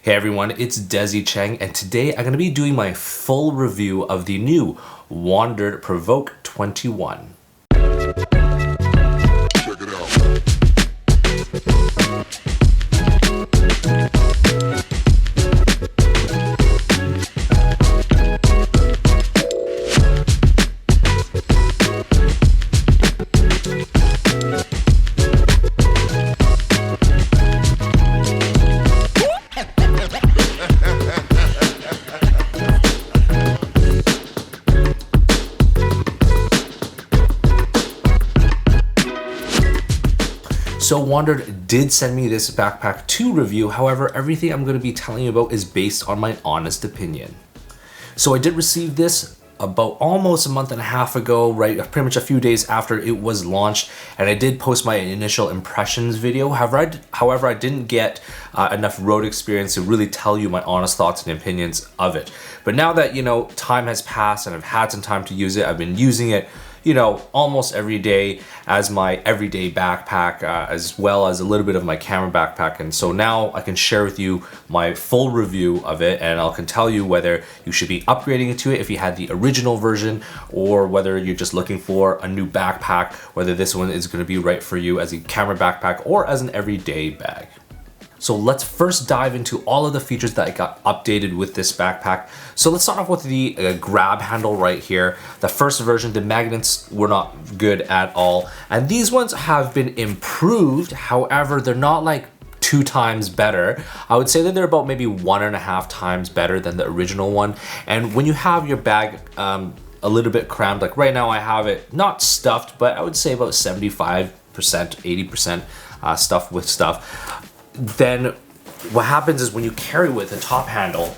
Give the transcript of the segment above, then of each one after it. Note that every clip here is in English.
Hey everyone, it's Desy Cheng, and today I'm going to be doing my full review of the new Wandrd Prvke 21. Check it out. So Wandrd did send me this backpack to review. However, everything I'm going to be telling you about is based on my honest opinion. So I did receive this about almost a month and a half ago, right? Pretty much a few days after it was launched, and I did post my initial impressions video. However, I didn't get enough road experience to really tell you my honest thoughts and opinions of it. But now that, time has passed and I've had some time to use it, I've been using it almost every day as my everyday backpack, as well as a little bit of my camera backpack. And so now I can share with you my full review of it, and I can tell you whether you should be upgrading it to it if you had the original version, or whether you're just looking for a new backpack, whether this one is going to be right for you as a camera backpack or as an everyday bag. So let's first dive into all of the features that I got updated with this backpack. So let's start off with the grab handle right here. The first version, the magnets were not good at all. And these ones have been improved. However, they're not like 2 times better. I would say that they're about maybe 1.5 times better than the original one. And when you have your bag a little bit crammed, like right now I have it not stuffed, but I would say about 75%, 80% stuffed with stuff. Then what happens is when you carry with the top handle,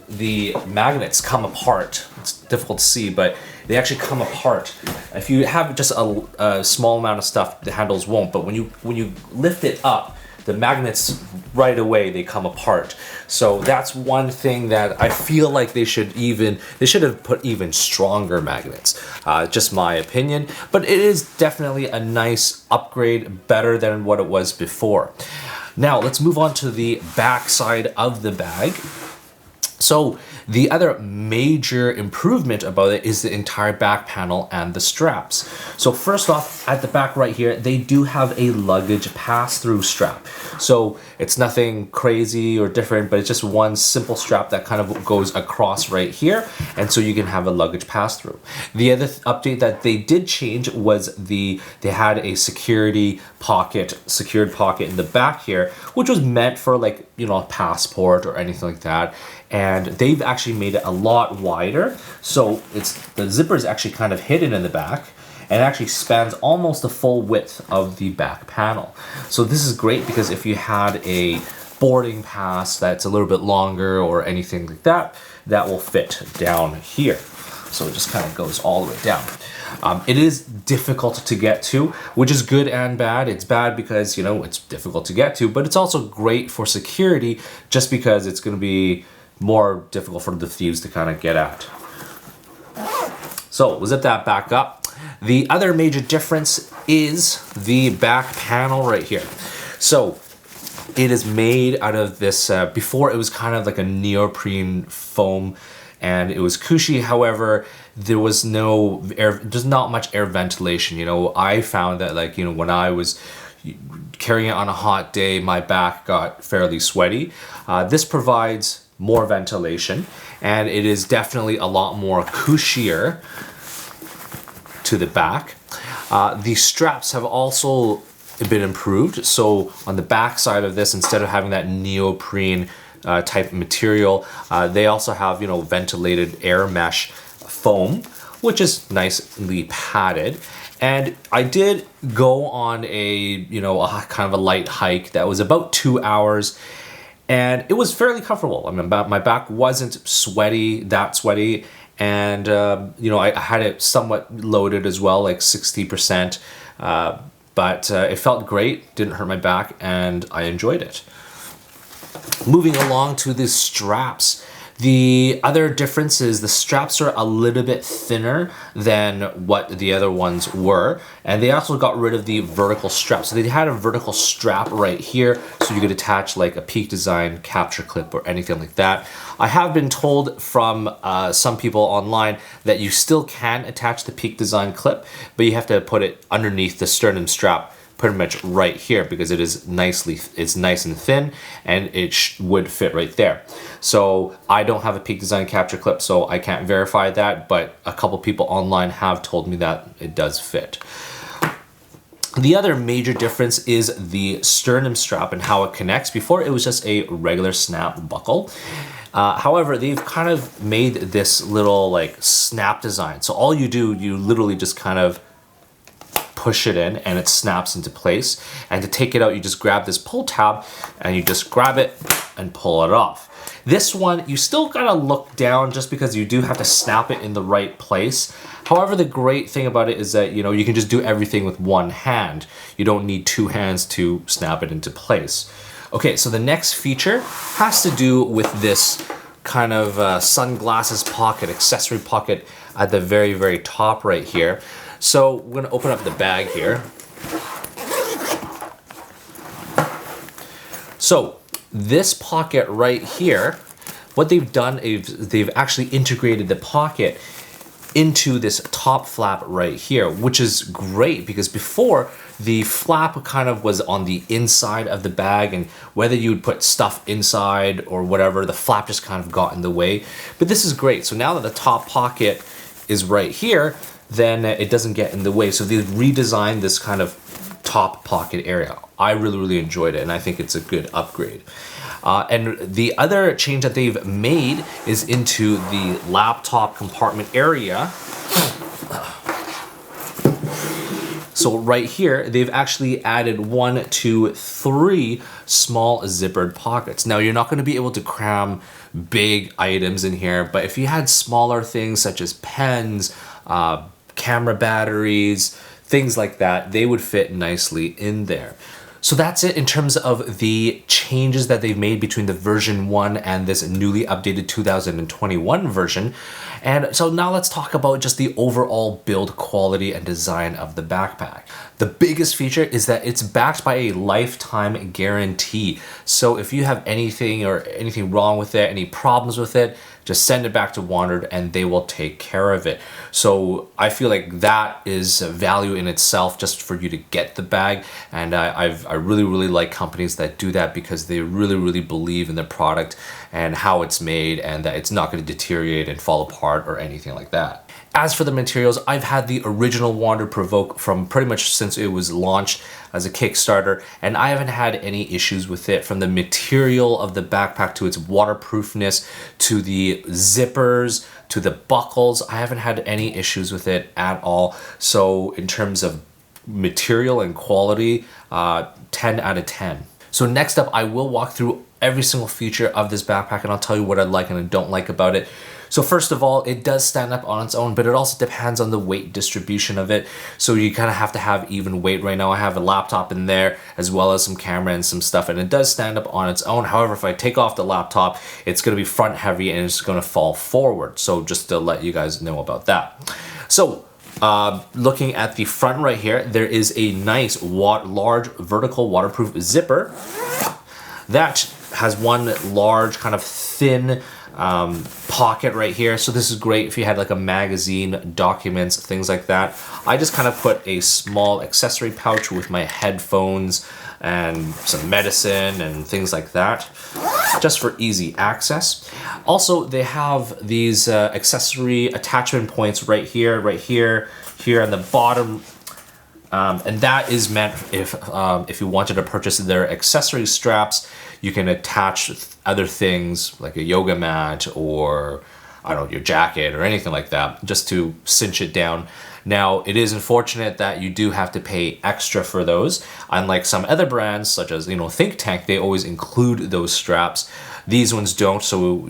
the magnets come apart. It's difficult to see, but they actually come apart. If you have just a small amount of stuff, the handles won't. But when you lift it up, the magnets right away, they come apart. So that's one thing that I feel like they should have put even stronger magnets. Just my opinion, but it is definitely a nice upgrade, better than what it was before. Now let's move on to the back side of the bag. So the other major improvement about it is the entire back panel and the straps. So first off, at the back right here, they do have a luggage pass-through strap. So it's nothing crazy or different, but it's just one simple strap that kind of goes across right here. And so you can have a luggage pass-through. The other update that they did change was they had a secured pocket in the back here, which was meant for like, a passport or anything like that. And they've actually made it a lot wider. So the zipper is actually kind of hidden in the back, and it actually spans almost the full width of the back panel. So this is great because if you had a boarding pass that's a little bit longer or anything like that, that will fit down here. So it just kind of goes all the way down. It is difficult to get to, which is good and bad. It's bad because, it's difficult to get to, but it's also great for security just because it's going to be more difficult for the thieves to kind of get at. So we'll zip that back up. The other major difference is the back panel right here. So it is made out of this, before it was kind of like a neoprene foam, and it was cushy. However, there was no air, there's not much air ventilation. I found that when I was carrying it on a hot day, my back got fairly sweaty. This provides more ventilation, and it is definitely a lot more cushier to the back. The straps have also been improved. So on the back side of this, instead of having that neoprene type material, they also have ventilated air mesh foam, which is nicely padded. And I did go on a kind of a light hike that was about 2 hours, and it was fairly comfortable. I mean, my back wasn't that sweaty, and I had it somewhat loaded as well, like 60%, but it felt great, didn't hurt my back, and I enjoyed it. Moving along to the straps. The other difference is the straps are a little bit thinner than what the other ones were. And they also got rid of the vertical strap. So they had a vertical strap right here, so you could attach like a Peak Design capture clip or anything like that. I have been told from some people online that you still can attach the Peak Design clip, but you have to put it underneath the sternum strap pretty much right here, because it's nice and thin, and it would fit right there. So I don't have a Peak Design capture clip, so I can't verify that, but a couple people online have told me that it does fit. The other major difference is the sternum strap and how it connects. Before, it was just a regular snap buckle. However, they've kind of made this little like snap design. So all you do, you literally just kind of push it in and it snaps into place. And to take it out, you just grab this pull tab and you just grab it and pull it off. This one, you still gotta look down just because you do have to snap it in the right place. However, the great thing about it is that, you know, you can just do everything with one hand. You don't need two hands to snap it into place. Okay, so the next feature has to do with this kind of sunglasses pocket, accessory pocket at the very, very top right here. So we're gonna open up the bag here. So this pocket right here, what they've done is they've actually integrated the pocket into this top flap right here, which is great because before the flap kind of was on the inside of the bag, and whether you would put stuff inside or whatever, the flap just kind of got in the way. But this is great. So now that the top pocket is right here, then it doesn't get in the way. So they've redesigned this kind of top pocket area. I really enjoyed it, and I think it's a good upgrade. And the other change that they've made is into the laptop compartment area. So right here, they've actually added 1, 2, 3 small zippered pockets. Now you're not gonna be able to cram big items in here, but if you had smaller things such as pens, camera batteries, things like that, they would fit nicely in there. So that's it in terms of the changes that they've made between the version 1 and this newly updated 2021 version. And so now let's talk about just the overall build quality and design of the backpack. The biggest feature is that it's backed by a lifetime guarantee. So if you have anything wrong with it, any problems with it, just send it back to Wandrd and they will take care of it. So I feel like that is value in itself just for you to get the bag. And I really like companies that do that because they really believe in the product and how it's made, and that it's not going to deteriorate and fall apart or anything like that. As for the materials, I've had the original Wandrd Prvke from pretty much since it was launched as a Kickstarter, and I haven't had any issues with it, from the material of the backpack to its waterproofness to the zippers to the buckles. I haven't had any issues with it at all. So in terms of material and quality, 10 out of 10. So next up, I will walk through every single feature of this backpack and I'll tell you what I like and I don't like about it. So first of all, it does stand up on its own, but it also depends on the weight distribution of it. So you kind of have to have even weight. Right now I have a laptop in there as well as some camera and some stuff, and it does stand up on its own. However, if I take off the laptop, it's going to be front heavy and it's going to fall forward. So just to let you guys know about that. So looking at the front right here, there is a nice large vertical waterproof zipper that has one large kind of thin pocket right here. So this is great if you had like a magazine, documents, things like that. I just kind of put a small accessory pouch with my headphones and some medicine and things like that, just for easy access. Also, they have these accessory attachment points right here, here on the bottom. And that is meant if you wanted to purchase their accessory straps, you can attach other things like a yoga mat or, I don't know, your jacket or anything like that, just to cinch it down. Now, it is unfortunate that you do have to pay extra for those. Unlike some other brands, such as, Think Tank, they always include those straps. These ones don't, so,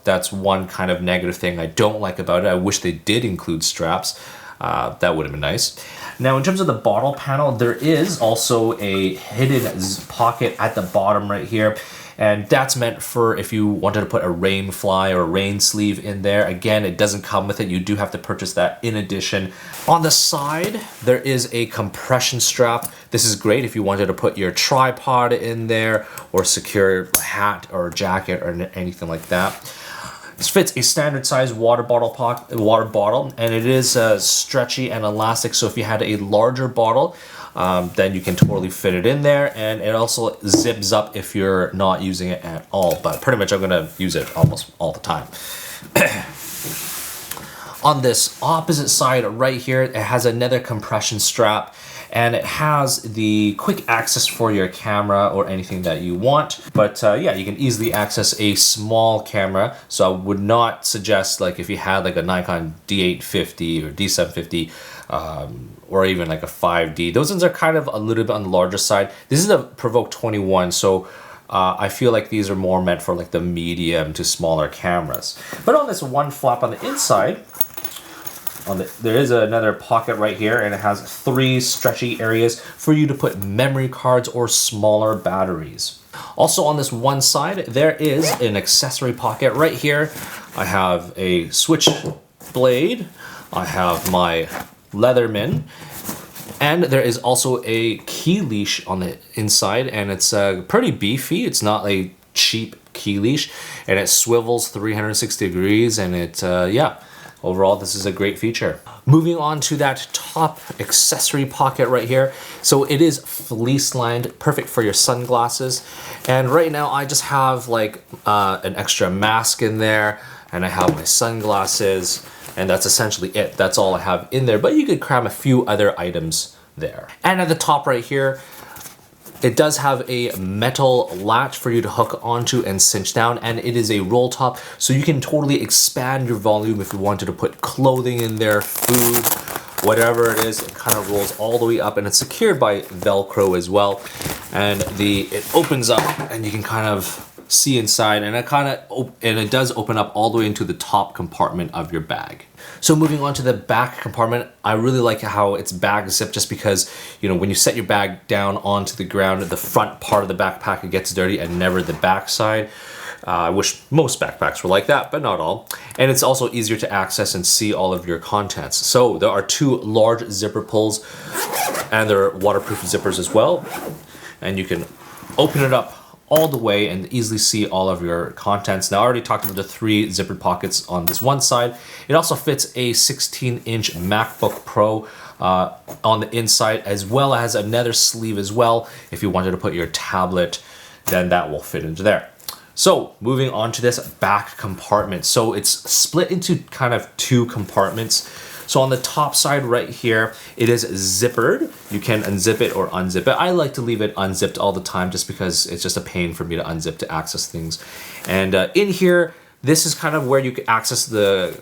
that's one kind of negative thing I don't like about it. I wish they did include straps. That would have been nice. Now, in terms of the bottle panel, there is also a hidden pocket at the bottom right here. And that's meant for if you wanted to put a rain fly or a rain sleeve in there. Again, it doesn't come with it. You do have to purchase that in addition. On the side, there is a compression strap. This is great if you wanted to put your tripod in there or secure a hat or a jacket or anything like that. This fits a standard size water bottle, and it is stretchy and elastic. So if you had a larger bottle, then you can totally fit it in there, and it also zips up if you're not using it at all. But pretty much I'm gonna use it almost all the time. On this opposite side right here, it has another compression strap, and it has the quick access for your camera or anything that you want. But yeah, you can easily access a small camera. So I would not suggest, like, if you had like a Nikon D850 or D750, or even like a 5D. Those ones are kind of a little bit on the larger side. This is a Provoke 21, so I feel like these are more meant for like the medium to smaller cameras. But on this one flap on the inside, there is another pocket right here, and it has 3 stretchy areas for you to put memory cards or smaller batteries. Also on this one side, there is an accessory pocket right here. I have a switch blade, I have my Leatherman, and there is also a key leash on the inside, and it's pretty beefy. It's not a cheap key leash, and it swivels 360 degrees, and it, yeah. Overall, this is a great feature. Moving on to that top accessory pocket right here. So it is fleece lined, perfect for your sunglasses. And right now I just have like an extra mask in there, and I have my sunglasses, and that's essentially it. That's all I have in there, but you could cram a few other items there. And at the top right here, it does have a metal latch for you to hook onto and cinch down, and it is a roll top, so you can totally expand your volume if you wanted to put clothing in there, food, whatever it is. It kind of rolls all the way up, and it's secured by Velcro as well. And it opens up, and you can kind of see inside, and it does open up all the way into the top compartment of your bag. So moving on to the back compartment, I really like how it's bag zipped, just because, you know, when you set your bag down onto the ground, the front part of the backpack gets dirty and never the back side. I wish most backpacks were like that, but not all. And it's also easier to access and see all of your contents. So there are 2 large zipper pulls, and they're waterproof zippers as well. And you can open it up all the way and easily see all of your contents. Now I already talked about the 3 zippered pockets on this one side. It also fits a 16-inch MacBook Pro on the inside, as well as another sleeve as well. If you wanted to put your tablet, then that will fit into there. So moving on to this back compartment. So it's split into kind of 2 compartments. So on the top side right here, it is zippered. You can unzip it or unzip it. I like to leave it unzipped all the time, just because it's just a pain for me to unzip to access things. And in here, this is kind of where you can access the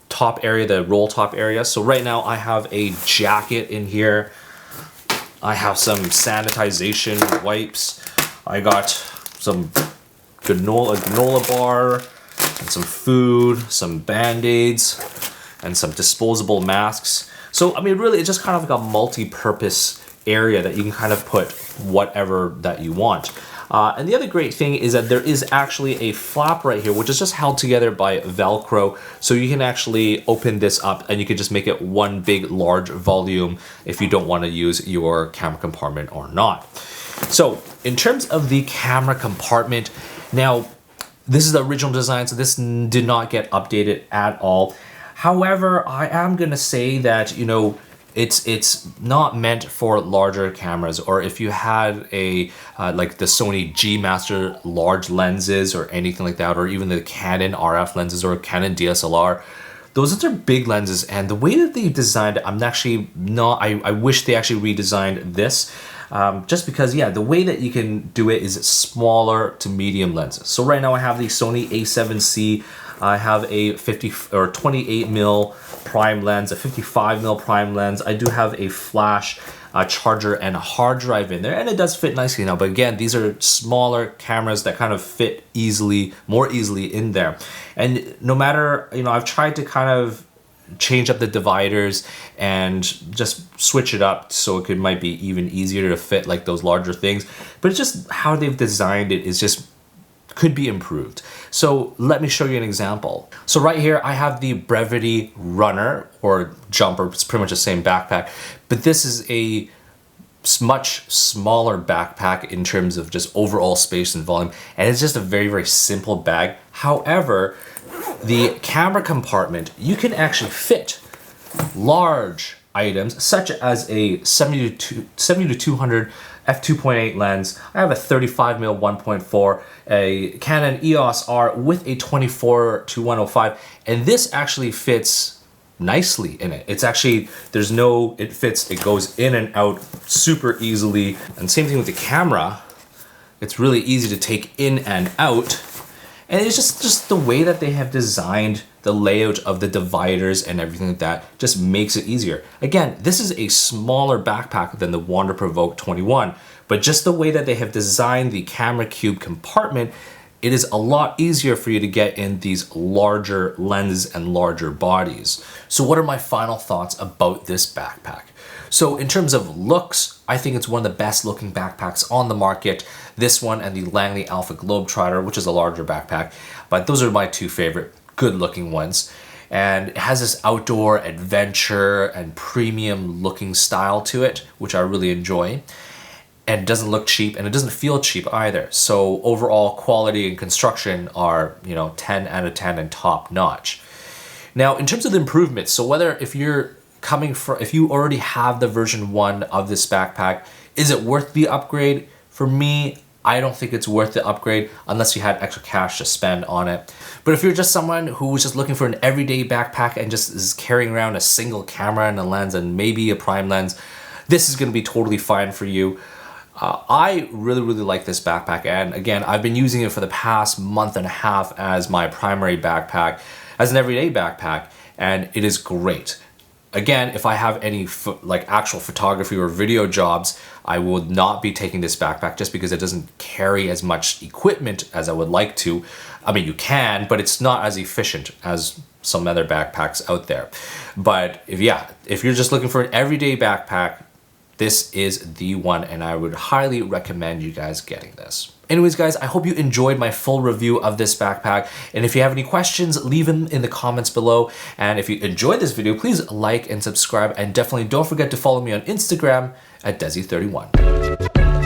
top area, the roll top area. So right now I have a jacket in here. I have some sanitization wipes. I got some granola bar and some food, some Band-Aids, and some disposable masks. So, I mean, really, it's just kind of like a multi-purpose area that you can kind of put whatever that you want. And the other great thing is that there is actually a flap right here, which is just held together by Velcro. So you can actually open this up, and you can just make it one big, large volume if you don't want to use your camera compartment or not. So in terms of the camera compartment, now, this is the original design, so this did not get updated at all. However, I am gonna say that, you know, it's not meant for larger cameras, or if you had a like the Sony G Master large lenses or anything like that, or even the Canon RF lenses or Canon DSLR. Those are big lenses, and the way that they designed it, I'm actually not, I wish they actually redesigned this. Just because, yeah, the way that you can do it is smaller to medium lenses. So right now I have the Sony A7C. I have a 50 or 28 mil prime lens, a 55 mil prime lens. I do have a flash, charger, and a hard drive in there, and it does fit nicely now. But again, these are smaller cameras that kind of fit easily, more easily in there. And no matter, you know, I've tried to kind of change up the dividers and just switch it up so it might be even easier to fit like those larger things, but it's just how they've designed it is just could be improved. So let me show you an example. So right here, I have the Brevity Runner or Jumper. It's pretty much the same backpack, but this is a much smaller backpack in terms of just overall space and volume. And it's just a very, very simple bag. However, the camera compartment, you can actually fit large items such as a 70 to 200 f2.8 lens. I have a 35mm 1.4, a Canon EOS R with a 24 to 105, and this actually fits nicely in it. It's actually, it fits, it goes in and out super easily. And same thing with the camera. It's really easy to take in and out. And it's just the way that they have designed the layout of the dividers and everything like that just makes it easier. Again, this is a smaller backpack than the Wandrd Prvke 21, but just the way that they have designed the camera cube compartment, it is a lot easier for you to get in these larger lenses and larger bodies. So what are my final thoughts about this backpack? So in terms of looks, I think it's one of the best looking backpacks on the market. This one and the Langley Alpha Globetrotter, which is a larger backpack, but those are my two favorite good looking ones. And it has this outdoor adventure and premium looking style to it, which I really enjoy. And it doesn't look cheap and it doesn't feel cheap either. So overall quality and construction are, 10 out of 10 and top notch. Now, in terms of the improvements, so if you already have the version 1 of this backpack, is it worth the upgrade? For me, I don't think it's worth the upgrade unless you had extra cash to spend on it. But if you're just someone who's just looking for an everyday backpack and just is carrying around a single camera and a lens and maybe a prime lens, this is gonna be totally fine for you. I really, really like this backpack. And again, I've been using it for the past month and a half as my primary backpack, as an everyday backpack, and it is great. Again, if I have any actual photography or video jobs, I will not be taking this backpack just because it doesn't carry as much equipment as I would like to. I mean, you can, but it's not as efficient as some other backpacks out there. But if you're just looking for an everyday backpack, this is the one, and I would highly recommend you guys getting this. Anyways, guys, I hope you enjoyed my full review of this backpack. And if you have any questions, leave them in the comments below. And if you enjoyed this video, please like and subscribe. And definitely don't forget to follow me on Instagram at Desy31.